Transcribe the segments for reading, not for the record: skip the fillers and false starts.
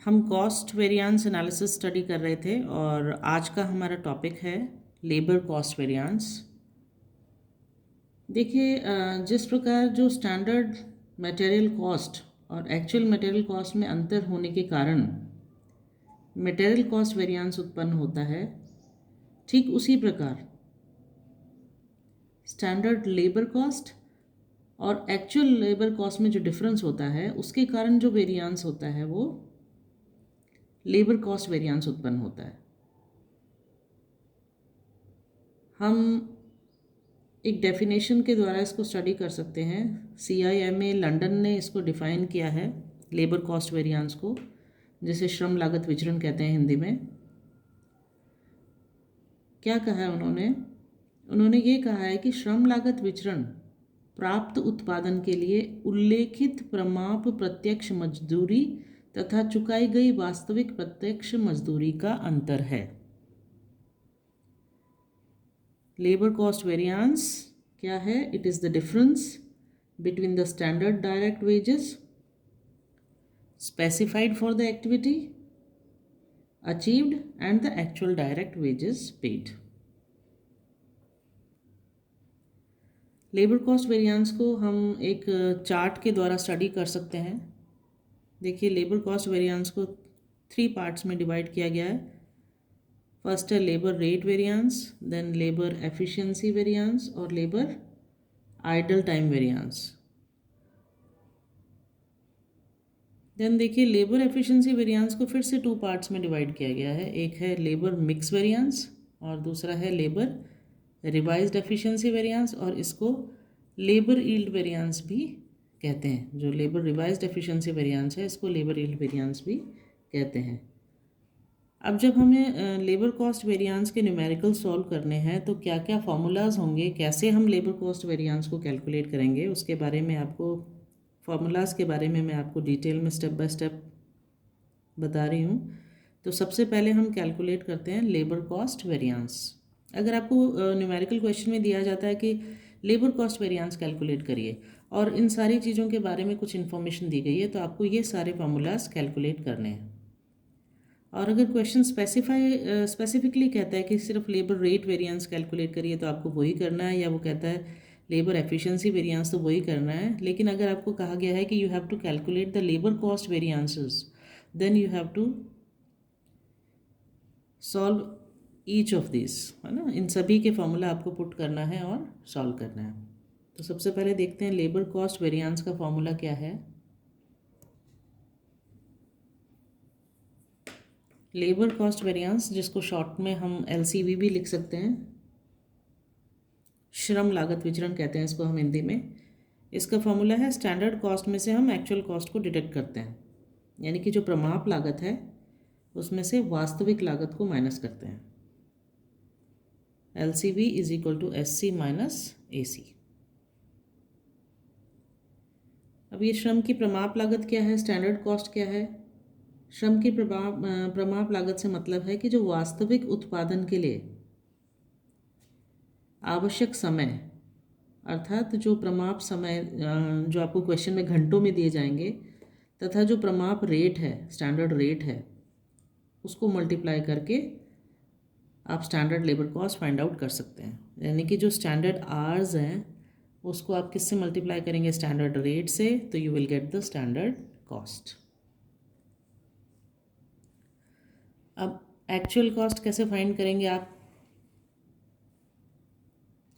हम cost variance analysis study कर रहे थे और आज का हमारा टॉपिक है लेबर कॉस्ट वेरिएंस। देखिए, जिस प्रकार जो स्टैंडर्ड मटेरियल कॉस्ट और एक्चुअल मटेरियल कॉस्ट में अंतर होने के कारण मटेरियल कॉस्ट वेरिएंस उत्पन्न होता है, ठीक उसी प्रकार स्टैंडर्ड लेबर कॉस्ट और एक्चुअल लेबर कॉस्ट में जो डिफरेंस होता है उसके कारण जो वेरिएंस होता है वो लेबर कॉस्ट वेरिएंस उत्पन्न होता है। हम एक डेफिनेशन के द्वारा इसको स्टडी कर सकते हैं। CIMA लंदन ने इसको डिफ़ाइन किया है लेबर कॉस्ट वेरिएंस को, जिसे श्रम लागत विचरण कहते हैं हिंदी में। क्या कहा है उन्होंने ये कहा है कि श्रम लागत विचरण प्राप्त उत्पादन के लिए उल्लेखित प्रमाप प्रत्यक्ष मजदूरी तथा चुकाई गई वास्तविक प्रत्यक्ष मजदूरी का अंतर है। लेबर कॉस्ट वेरिएंस क्या है? It is the difference between the standard direct wages specified for the activity achieved and the actual direct wages paid. Labour cost variance को हम एक चार्ट के द्वारा स्टडी कर सकते हैं। देखिए, लेबर कॉस्ट वेरिएंस को 3 पार्ट्स में डिवाइड किया गया है। फर्स्ट है labour rate variance, then labour efficiency variance और labour idle time variance. Then देखिए, लेबर एफिशिएंसी वेरिएंस को फिर से 2 पार्ट्स में डिवाइड किया गया है। एक है लेबर मिक्स वेरिएंस और दूसरा है लेबर रिवाइज्ड एफिशिएंसी वेरिएंस, और इसको लेबर यील्ड वेरिएंस भी कहते हैं। जो लेबर रिवाइज्ड एफिशिएंसी वेरिएंस है इसको लेबर यील्ड वेरिएंस भी कहते हैं। अब जब हमें लेबर कॉस्ट वेरिएंस के न्यूमेरिकल सॉल्व करने हैं तो क्या क्या फार्मूलाज होंगे, कैसे हम लेबर कॉस्ट वेरिएंस को कैलकुलेट करेंगे, उसके बारे में आपको फार्मूलाज के बारे में मैं आपको डिटेल में स्टेप बाय स्टेप बता रही हूँ। तो सबसे पहले हम कैलकुलेट करते हैं लेबर कॉस्ट वेरिएंस। अगर आपको न्यूमेरिकल क्वेश्चन में दिया जाता है कि लेबर कॉस्ट वेरिएंस कैलकुलेट करिए और इन सारी चीज़ों के बारे में कुछ इन्फॉर्मेशन दी गई है, तो आपको ये सारे फार्मूलाज कैलकुलेट करने हैं। और अगर क्वेश्चन स्पेसिफिकली कहता है कि सिर्फ लेबर रेट वेरिएंस कैलकुलेट करिए तो आपको वही करना है, या वो कहता है लेबर एफिशिएंसी वेरिएंस तो वही करना है। लेकिन अगर आपको कहा गया है कि you have to calculate the labour cost variances, then you have to solve each of this, है ना। इन सभी के फॉर्मूला आपको पुट करना है और सॉल्व करना है। तो सबसे पहले देखते हैं लेबर कॉस्ट वेरिएंस का फॉर्मूला क्या है। लेबर कॉस्ट वेरिएंस, जिसको शॉर्ट में हम LCV भी लिख सकते हैं, श्रम लागत विचरण कहते हैं इसको हम हिंदी में। इसका फॉर्मूला है स्टैंडर्ड कॉस्ट में से हम एक्चुअल कॉस्ट को डिडक्ट करते हैं, यानी कि जो प्रमाप लागत है उसमें से वास्तविक लागत को माइनस करते हैं। LCV is equal to SC minus AC। अब ये श्रम की प्रमाप लागत क्या है, स्टैंडर्ड कॉस्ट क्या है? श्रम की प्रमाप लागत से मतलब है कि जो वास्तविक उत्पादन के लिए आवश्यक समय, अर्थात जो प्रमाप समय जो आपको क्वेश्चन में घंटों में दिए जाएंगे, तथा जो प्रमाप रेट है, स्टैंडर्ड रेट है, उसको मल्टीप्लाई करके आप standard labour cost find out कर सकते हैं। यानी कि जो स्टैंडर्ड आवर्स हैं उसको आप किससे मल्टीप्लाई करेंगे? स्टैंडर्ड रेट से, तो you will get the standard cost. अब एक्चुअल कॉस्ट कैसे फाइंड करेंगे आप?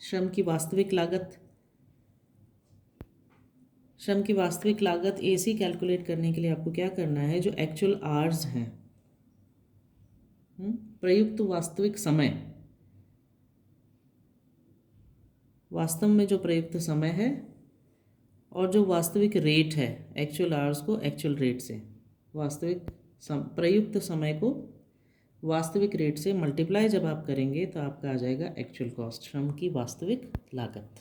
श्रम की वास्तविक लागत AC कैलकुलेट करने के लिए आपको क्या करना है? जो एक्चुअल आवर्स हैं, प्रयुक्त वास्तविक समय, वास्तव में जो प्रयुक्त समय है, और जो वास्तविक रेट है, एक्चुअल आवर्स को एक्चुअल रेट से, प्रयुक्त समय को वास्तविक रेट से मल्टीप्लाई जब आप करेंगे तो आपका आ जाएगा एक्चुअल कॉस्ट, श्रम की वास्तविक लागत।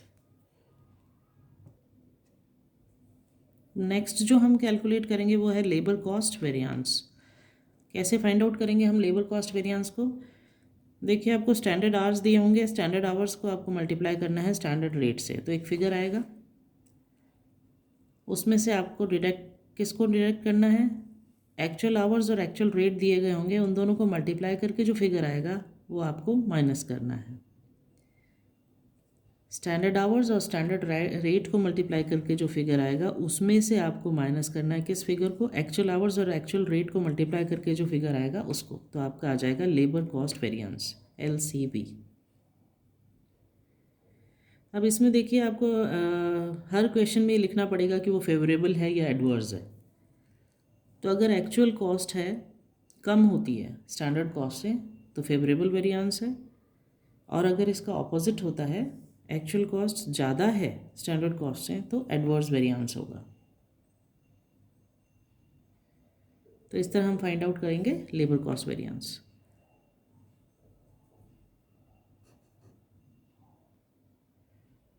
नेक्स्ट जो हम कैलकुलेट करेंगे वो है लेबर कॉस्ट वेरिएंस। कैसे फाइंड आउट करेंगे हम लेबर कॉस्ट वेरिएंस को? देखिए, आपको स्टैंडर्ड आवर्स दिए होंगे, स्टैंडर्ड आवर्स को आपको मल्टीप्लाई करना है स्टैंडर्ड रेट से, तो एक फिगर आएगा, उसमें से आपको किसको डिडक्ट करना है? एक्चुअल आवर्स और एक्चुअल रेट दिए गए होंगे, उन दोनों को मल्टीप्लाई करके जो फिगर आएगा वो आपको माइनस करना है। स्टैंडर्ड आवर्स और स्टैंडर्ड रेट को मल्टीप्लाई करके जो फिगर आएगा उसमें से आपको माइनस करना है किस फिगर को, एक्चुअल आवर्स और एक्चुअल रेट को मल्टीप्लाई करके जो फिगर आएगा उसको, तो आपका आ जाएगा लेबर कॉस्ट वेरिएंस, LCV। अब इसमें देखिए आपको हर क्वेश्चन में लिखना पड़ेगा कि वो फेवरेबल है या एडवर्स है। तो अगर एक्चुअल कॉस्ट है कम होती है स्टैंडर्ड कॉस्ट से तो फेवरेबल वेरिएंस है, और अगर इसका ऑपोजिट होता है एक्चुअल कॉस्ट ज़्यादा है स्टैंडर्ड कॉस्ट से तो एडवर्स वेरिएंस होगा। तो इस तरह हम फाइंड आउट करेंगे labour cost variance.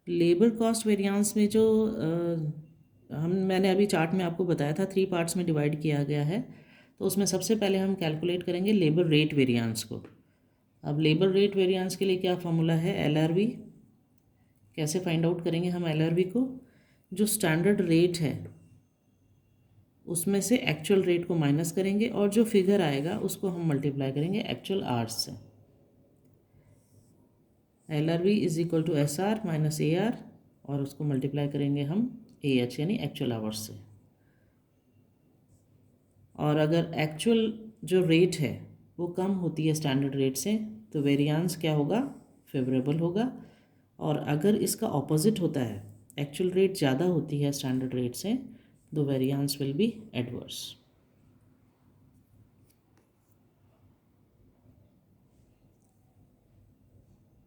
Labour cost variance में जो मैंने अभी चार्ट में आपको बताया था 3 पार्ट्स में डिवाइड किया गया है, तो उसमें सबसे पहले हम कैलकुलेट करेंगे लेबर रेट वेरिएंस को। अब लेबर रेट वेरिएंस के लिए क्या फॉर्मूला है, LRV। कैसे फाइंड आउट करेंगे हम LRV को, जो स्टैंडर्ड रेट है उसमें से एक्चुअल रेट को माइनस करेंगे और जो फिगर आएगा उसको हम मल्टीप्लाई करेंगे एक्चुअल आवर्स से। LRV is equal to SR minus AR और उसको मल्टीप्लाई करेंगे हम AH यानी एक्चुअल आवर्स से। और अगर एक्चुअल जो रेट है वो कम होती है स्टैंडर्ड रेट से तो वेरिएंस क्या होगा, फेवरेबल होगा। और अगर इसका ऑपोजिट होता है एक्चुअल रेट ज़्यादा होती है स्टैंडर्ड रेट से तो variance will be adverse.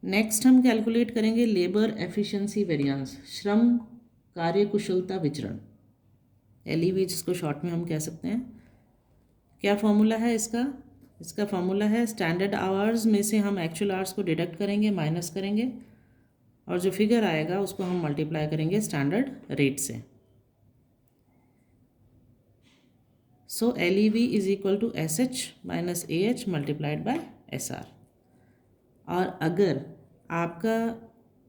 Next हम कैलकुलेट करेंगे लेबर एफिशिएंसी वेरिएंस, श्रम कार्यकुशलता विचरण, LEV जिसको शॉर्ट में हम कह सकते हैं। क्या फॉर्मूला है इसका, इसका फॉर्मूला है स्टैंडर्ड आवर्स में से हम एक्चुअल आवर्स को डिडक्ट करेंगे, माइनस करेंगे, और जो फिगर आएगा उसको हम मल्टीप्लाई करेंगे स्टैंडर्ड रेट से। So LEV is equal to SH minus AH multiplied by SR। और अगर आपका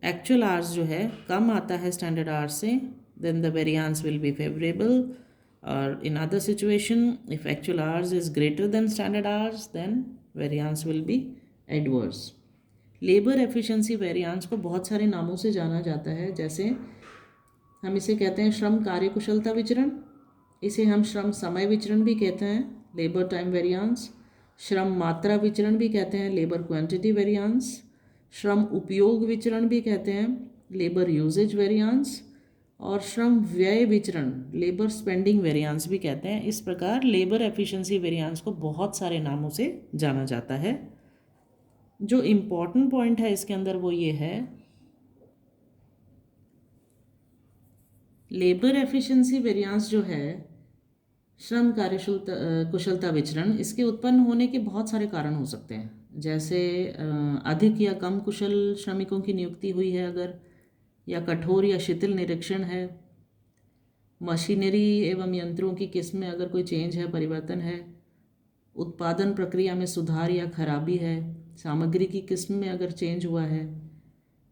एक्चुअल आवर्स जो है कम आता है स्टैंडर्ड आवर्स से then the variance will be favourable, और in other situation if actual hours is greater than standard hours then variance will be adverse. Labour efficiency variance को बहुत सारे नामों से जाना जाता है, जैसे हम इसे कहते हैं श्रम कार्यकुशलता विचरण, इसे हम श्रम समय विचरण भी कहते हैं, लेबर टाइम वेरिएंस, श्रम मात्रा विचरण भी कहते हैं, लेबर क्वांटिटी वेरिएंस, श्रम उपयोग विचरण भी कहते हैं, लेबर यूजेज वेरिएंस, और श्रम व्यय विचरण, लेबर स्पेंडिंग वेरिएंस भी कहते हैं। इस प्रकार लेबर एफिशिएंसी वेरिएंस को बहुत सारे नामों से जाना जाता है। जो इम्पॉर्टेंट पॉइंट है इसके अंदर वो ये है, लेबर एफिशिएंसी वेरिएंस जो है श्रम कार्यकुशलता कुशलता विचरण, इसके उत्पन्न होने के बहुत सारे कारण हो सकते हैं, जैसे अधिक या कम कुशल श्रमिकों की नियुक्ति हुई है अगर, या कठोर या शिथिल निरीक्षण है, मशीनरी एवं यंत्रों की किस्म में अगर कोई चेंज है, परिवर्तन है, उत्पादन प्रक्रिया में सुधार या खराबी है, सामग्री की किस्म में अगर चेंज हुआ है।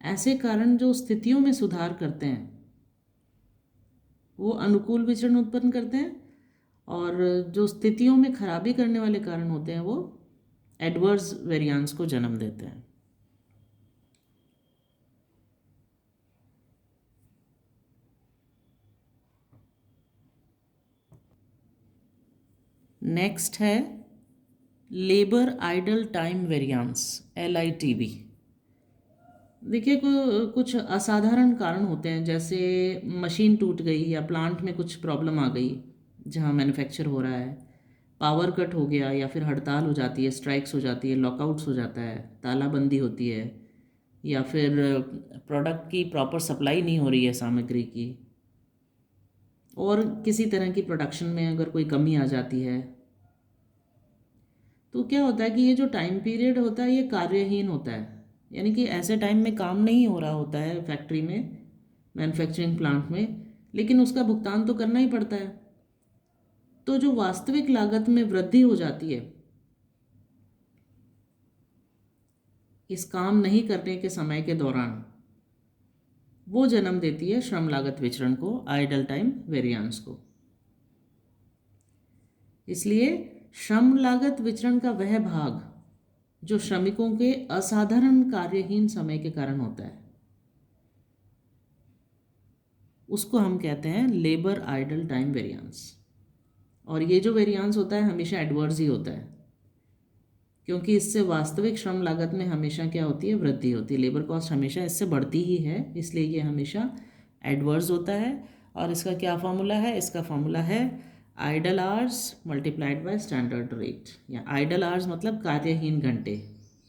ऐसे कारण जो स्थितियों में सुधार करते हैं वो अनुकूल विचरण उत्पन्न करते हैं, और जो स्थितियों में खराबी करने वाले कारण होते हैं वो एडवर्स वेरिएंस को जन्म देते हैं। नेक्स्ट है labour idle time variance, LITV। देखिए कुछ असाधारण कारण होते हैं, जैसे मशीन टूट गई या प्लांट में कुछ प्रॉब्लम आ गई जहाँ मैन्युफैक्चर हो रहा है, पावर कट हो गया या फिर हड़ताल हो जाती है, स्ट्राइक्स हो जाती है, लॉकआउट्स हो जाता है, तालाबंदी होती है, या फिर प्रोडक्ट की प्रॉपर सप्लाई नहीं हो रही है सामग्री की, और किसी तरह की प्रोडक्शन में अगर कोई कमी आ जाती है, तो क्या होता है कि ये जो टाइम पीरियड होता है ये कार्यहीन होता है, यानी कि ऐसे टाइम में काम नहीं हो रहा होता है फैक्ट्री में, मैन्युफैक्चरिंग प्लांट में, लेकिन उसका भुगतान तो करना ही पड़ता है। तो जो वास्तविक लागत में वृद्धि हो जाती है इस काम नहीं करने के समय के दौरान, वो जन्म देती है श्रम लागत विचरण को, आइडल टाइम वेरिएंस को। इसलिए श्रम लागत विचरण का वह भाग जो श्रमिकों के असाधारण कार्यहीन समय के कारण होता है उसको हम कहते हैं लेबर आइडल टाइम वेरिएंस। और ये जो वेरिएंस होता है हमेशा एडवर्स ही होता है, क्योंकि इससे वास्तविक श्रम लागत में हमेशा क्या होती है, वृद्धि होती है। लेबर कॉस्ट हमेशा इससे बढ़ती ही है, इसलिए ये हमेशा एडवर्स होता है। और इसका क्या फार्मूला है, इसका फार्मूला है idle hours multiplied by standard rate. या आइडल आवर्स मतलब कार्यहीन घंटे,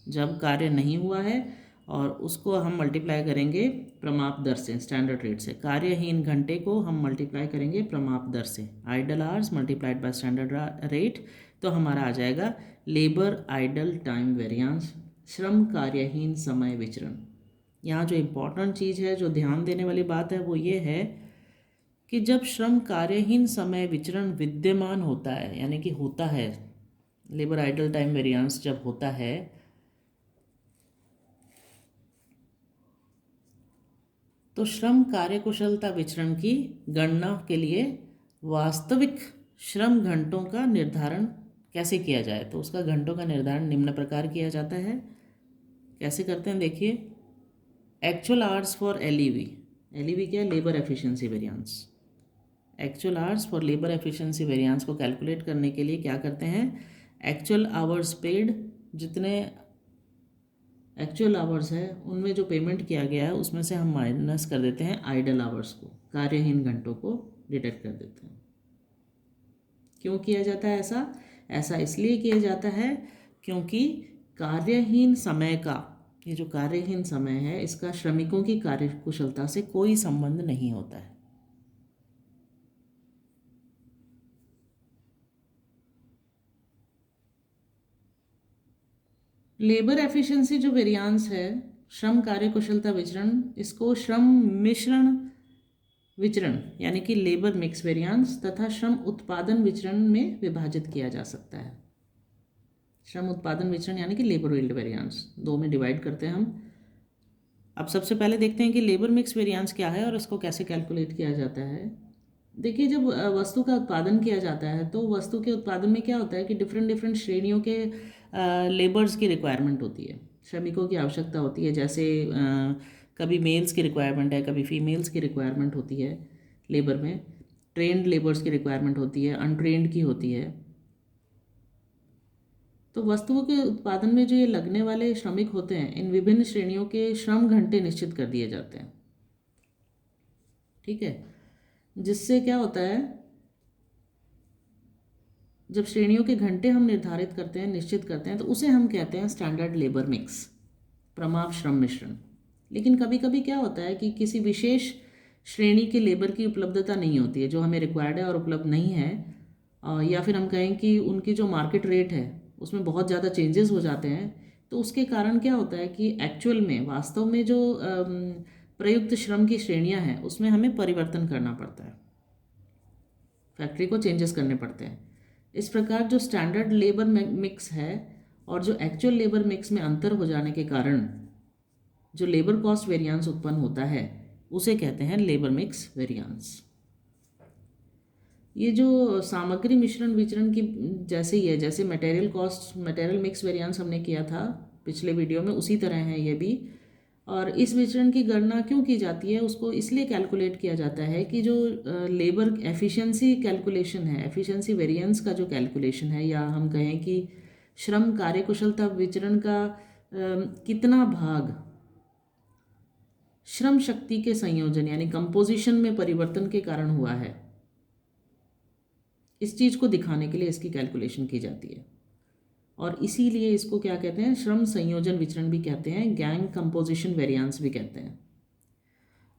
जब कार्य नहीं हुआ है, और उसको हम मल्टीप्लाई करेंगे प्रमाप दर से, स्टैंडर्ड रेट से। कार्यहीन घंटे को हम मल्टीप्लाई करेंगे प्रमाप दर से, idle hours multiplied by standard rate, तो हमारा आ जाएगा लेबर आइडल टाइम वेरिएंस, श्रम कार्यहीन समय विचरण। यहाँ जो इम्पोर्टेंट चीज़ है, जो ध्यान देने वाली बात है, वो ये है कि जब श्रम कार्यहीन समय विचरण विद्यमान होता है, यानी कि होता है, लेबर आइडल टाइम वेरिएंस जब होता है, तो श्रम कार्यकुशलता विचरण की गणना के लिए वास्तविक श्रम घंटों का निर्धारण कैसे किया जाए, तो उसका घंटों का निर्धारण निम्न प्रकार किया जाता है। कैसे करते हैं, देखिए, actual hours for LEV, LEV क्या है, labour efficiency variance. Actual hours for labour efficiency variance को कैलकुलेट करने के लिए क्या करते हैं, एक्चुअल आवर्स पेड, जितने एक्चुअल आवर्स है उनमें जो पेमेंट किया गया है उसमें से हम माइनस कर देते हैं आइडल आवर्स को, कार्यहीन घंटों को डिडक्ट कर देते हैं। क्यों किया जाता है ऐसा? ऐसा इसलिए किया जाता है क्योंकि कार्यहीन समय का, ये जो कार्यहीन समय है, इसका श्रमिकों की कार्यकुशलता से कोई संबंध नहीं होता है। लेबर एफिशिएंसी जो वेरिएंस है, श्रम कार्यकुशलता विचरण, इसको श्रम मिश्रण विचरण यानी कि लेबर मिक्स वेरिएंस तथा श्रम उत्पादन विचरण में विभाजित किया जा सकता है। श्रम उत्पादन विचरण यानी कि लेबर यील्ड वेरिएंस, दो में डिवाइड करते हैं हम। अब सबसे पहले देखते हैं कि लेबर मिक्स वेरिएंस क्या है और इसको कैसे कैलकुलेट किया जाता है। देखिए, जब वस्तु का उत्पादन किया जाता है तो वस्तु के उत्पादन में क्या होता है कि डिफरेंट डिफरेंट श्रेणियों के लेबर्स की रिक्वायरमेंट होती है, श्रमिकों की आवश्यकता होती है। जैसे कभी मेल्स की रिक्वायरमेंट है, कभी फीमेल्स की रिक्वायरमेंट होती है लेबर में, ट्रेंड लेबर्स की रिक्वायरमेंट होती है, अनट्रेंड की होती है। तो वस्तुओं के उत्पादन में जो ये लगने वाले श्रमिक होते हैं, इन विभिन्न श्रेणियों के श्रम घंटे निश्चित कर दिए जाते हैं। ठीक है, जिससे क्या होता है, जब श्रेणियों के घंटे हम निर्धारित करते हैं, निश्चित करते हैं, तो उसे हम कहते हैं स्टैंडर्ड लेबर मिक्स, प्रमाप श्रम मिश्रण। लेकिन कभी कभी क्या होता है कि किसी विशेष श्रेणी के लेबर की उपलब्धता नहीं होती है, जो हमें रिक्वायर्ड है और उपलब्ध नहीं है, या फिर हम कहें कि उनकी जो मार्केट रेट है उसमें बहुत ज़्यादा चेंजेस हो जाते हैं। तो उसके कारण क्या होता है कि एक्चुअल में, वास्तव में जो प्रयुक्त श्रम की श्रेणियां हैं उसमें हमें परिवर्तन करना पड़ता है, फैक्ट्री को चेंजेस करने पड़ते हैं। इस प्रकार जो स्टैंडर्ड लेबर मिक्स है और जो एक्चुअल लेबर मिक्स में अंतर हो जाने के कारण जो लेबर कॉस्ट वेरिएंस उत्पन्न होता है उसे कहते हैं लेबर मिक्स वेरिएंस। ये जो सामग्री मिश्रण विचरण की जैसे ही है, जैसे material cost, material mix variance हमने किया था पिछले वीडियो में, उसी तरह है ये भी। और इस विचरण की गणना क्यों की जाती है, उसको इसलिए कैलकुलेट किया जाता है कि जो लेबर एफिशिएंसी कैलकुलेशन है, एफिशिएंसी वेरिएंस का जो कैलकुलेशन है, या हम कहें कि श्रम कार्यकुशलता विचरण का कितना भाग श्रम शक्ति के संयोजन यानी कंपोजिशन में परिवर्तन के कारण हुआ है, इस चीज़ को दिखाने के लिए इसकी कैलकुलेशन की जाती है। और इसीलिए इसको क्या कहते हैं, श्रम संयोजन विचरण भी कहते हैं, गैंग कंपोजिशन वेरिएंस भी कहते हैं।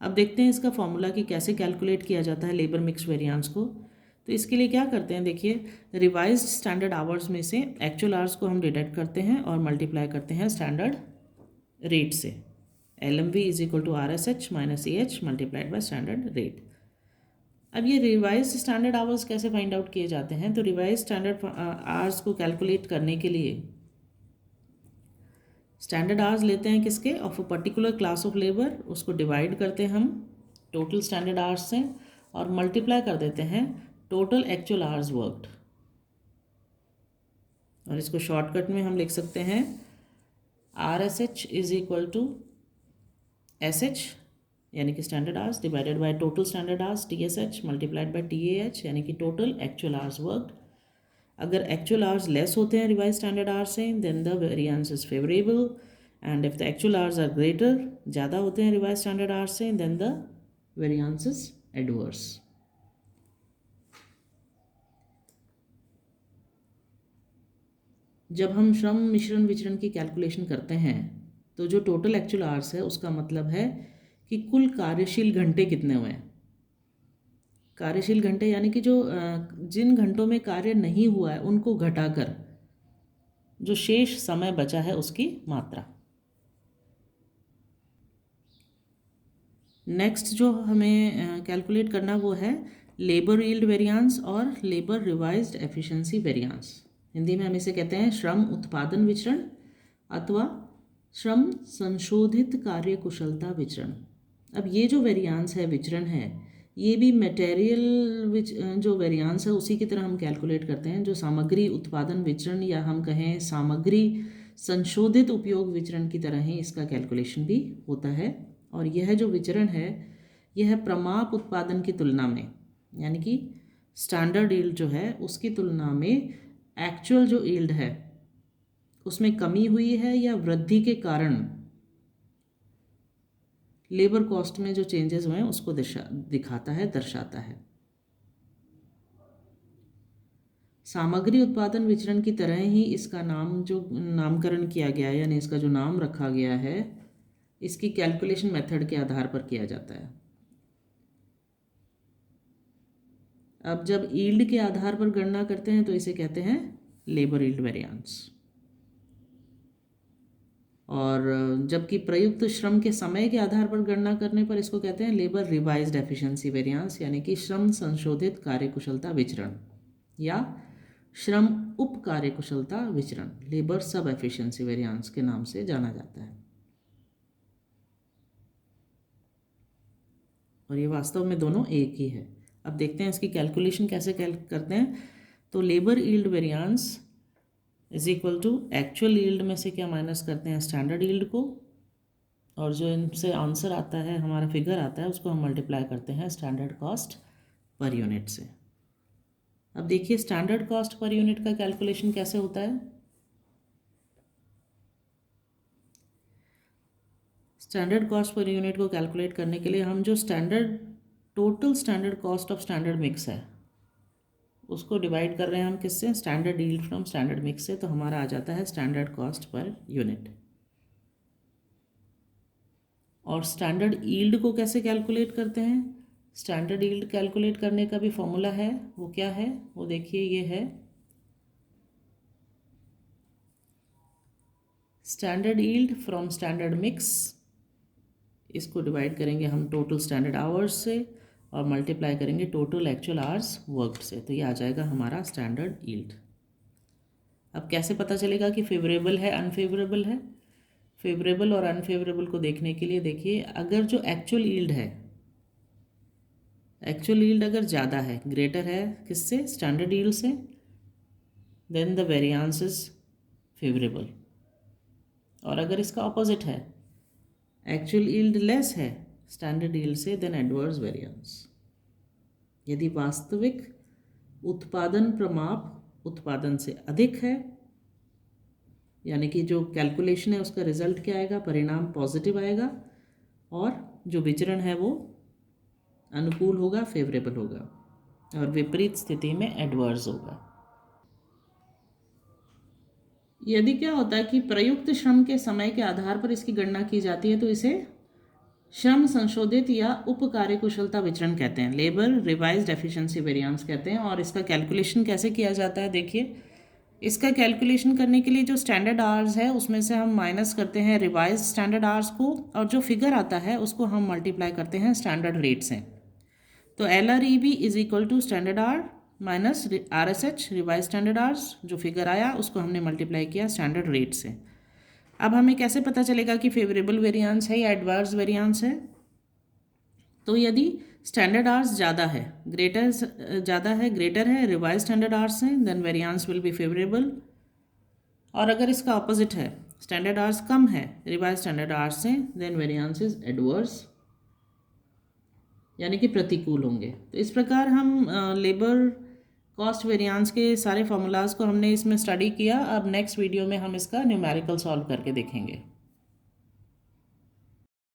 अब देखते हैं इसका फॉर्मूला कि कैसे कैलकुलेट किया जाता है लेबर मिक्स वेरिएंस को। तो इसके लिए क्या करते हैं, देखिए, रिवाइज्ड स्टैंडर्ड आवर्स में से एक्चुअल आवर्स को हम डिडक्ट करते हैं और मल्टीप्लाई करते हैं स्टैंडर्ड रेट से। LMV is equal to RSH minus AH multiplied by standard rate. अब ये रिवाइज स्टैंडर्ड आवर्स कैसे फाइंड आउट किए जाते हैं, तो रिवाइज स्टैंडर्ड आवर्स को कैलकुलेट करने के लिए स्टैंडर्ड आवर्स लेते हैं किसके, of a particular class of labour, उसको डिवाइड करते हैं हम टोटल स्टैंडर्ड आवर्स से और मल्टीप्लाई कर देते हैं टोटल एक्चुअल आवर्स वर्कड। और इसको शॉर्टकट में हम लिख सकते हैं RSH is equal to SH यानी कि standard hours divided by total standard hours TSH multiplied by TAH यानी कि टोटल एक्चुअल आवर्स वर्कड। अगर एक्चुअल आवर्स लेस होते हैं रिवाइज स्टैंडर्ड आवर्स से then the variance is favourable, and if the actual hours are greater, ज़्यादा होते हैं revise standard hours से, then the variance is adverse. जब हम श्रम मिश्रण विचरण की कैलकुलेशन करते हैं तो जो टोटल एक्चुअल आवर्स है उसका मतलब है कि कुल कार्यशील घंटे कितने हुए हैं। कार्यशील घंटे यानी कि जो जिन घंटों में कार्य नहीं हुआ है उनको घटाकर जो शेष समय बचा है उसकी मात्रा। नेक्स्ट जो हमें कैलकुलेट करना वो है लेबर यील्ड वेरिएंस और labour revised efficiency variance. Hindi में हम इसे कहते हैं श्रम उत्पादन विचरण अथवा श्रम संशोधित कार्य कुशलता विचरण। अब ये जो वेरिएंस है, विचरण है, ये भी मटेरियल जो वेरिएंस है उसी की तरह हम कैलकुलेट करते हैं। जो सामग्री उत्पादन विचरण या हम कहें सामग्री संशोधित उपयोग विचरण की तरह ही इसका कैलकुलेशन भी होता है। और यह जो विचरण है यह प्रमाप उत्पादन की तुलना में यानी कि स्टैंडर्ड यील्ड जो है उसकी तुलना में एक्चुअल जो यील्ड है उसमें कमी हुई है या वृद्धि के कारण लेबर कॉस्ट में जो चेंजेस हुए हैं उसको दिखाता है, दर्शाता है। सामग्री उत्पादन विचरण की तरह ही इसका नाम जो नामकरण किया गया है यानी इसका जो नाम रखा गया है इसकी कैलकुलेशन मेथड के आधार पर किया जाता है। अब जब यील्ड के आधार पर गणना करते हैं तो इसे कहते हैं लेबर यील्ड वेरिएंस, और जबकि प्रयुक्त श्रम के समय के आधार पर गणना करने पर इसको कहते हैं लेबर रिवाइज्ड एफिशिएंसी वेरिएंस यानी कि श्रम संशोधित कार्यकुशलता विचरण या श्रम उप कार्यकुशलता विचरण, लेबर सब एफिशिएंसी वेरिएंस के नाम से जाना जाता है। और ये वास्तव में दोनों एक ही है। अब देखते हैं इसकी कैलकुलेशन कैसे करते हैं। तो labour yield variance is equal to actual yield में से क्या माइनस करते हैं, स्टैंडर्ड यील्ड को, और जो इनसे आंसर आता है, हमारा फिगर आता है, उसको हम मल्टीप्लाई करते हैं स्टैंडर्ड कॉस्ट पर यूनिट से। अब देखिए स्टैंडर्ड कॉस्ट पर यूनिट का कैलकुलेशन कैसे होता है। स्टैंडर्ड कॉस्ट पर यूनिट को कैलकुलेट करने के लिए हम जो total standard cost of standard mix है उसको डिवाइड कर रहे हैं हम किससे, standard yield from standard mix से, तो हमारा आ जाता है स्टैंडर्ड कॉस्ट पर यूनिट। और स्टैंडर्ड यील्ड को कैसे कैलकुलेट करते हैं, स्टैंडर्ड यील्ड कैलकुलेट करने का भी फॉर्मूला है, वो क्या है, वो देखिए ये है standard yield from standard mix. इसको डिवाइड करेंगे हम टोटल स्टैंडर्ड आवर्स से और मल्टीप्लाई करेंगे टोटल एक्चुअल आवर्स वर्कड से, तो ये आ जाएगा हमारा स्टैंडर्ड यील्ड। अब कैसे पता चलेगा कि फेवरेबल है अनफेवरेबल है। फेवरेबल और अनफेवरेबल को देखने के लिए देखिए, अगर जो एक्चुअल यील्ड है, एक्चुअल यील्ड अगर ज़्यादा है, ग्रेटर है किससे, स्टैंडर्ड यील्ड से, then the variance is favourable. और अगर इसका ऑपोजिट है, एक्चुअल यील्ड लेस है स्टैंडर्ड यील्ड से, देन एडवर्स वेरिएंस। यदि वास्तविक उत्पादन प्रमाप उत्पादन से अधिक है, यानी कि जो कैलकुलेशन है उसका रिजल्ट क्या आएगा, परिणाम पॉजिटिव आएगा, और जो विचरण है वो अनुकूल होगा, फेवरेबल होगा, और विपरीत स्थिति में एडवर्स होगा। यदि क्या होता है कि प्रयुक्त श्रम के समय के आधार पर इसकी गणना की जाती है तो इसे श्रम संशोधित या उप कार्यकुशलता विचरण कहते हैं, लेबर रिवाइज्ड एफिशिएंसी वेरिएंस कहते हैं। और इसका कैलकुलेशन कैसे किया जाता है, देखिए इसका कैलकुलेशन करने के लिए जो स्टैंडर्ड आवर्स है उसमें से हम माइनस करते हैं रिवाइज्ड स्टैंडर्ड आवर्स को, और जो फिगर आता है उसको हम मल्टीप्लाई करते हैं स्टैंडर्ड रेट से। तो LREB is equal to standard hour minus RSH revise standard hours, जो फिगर आया उसको हमने मल्टीप्लाई किया स्टैंडर्ड रेट से। अब हमें कैसे पता चलेगा कि फेवरेबल वेरिएंस है या एडवर्स वेरिएंस है। तो यदि स्टैंडर्ड आवर्स ज़्यादा है, ग्रेटर है रिवाइज स्टैंडर्ड आवर्स से, then variance will be favourable. और अगर इसका ऑपोजिट है, स्टैंडर्ड आवर्स कम है रिवाइज स्टैंडर्ड आवर्स से, देन वेरिएंस इज एडवर्स, यानी कि प्रतिकूल होंगे। तो इस प्रकार हम लेबर कॉस्ट वेरिएंस के सारे फार्मूलाज को हमने इसमें स्टडी किया। अब नेक्स्ट वीडियो में हम इसका न्यूमेरिकल सॉल्व करके देखेंगे।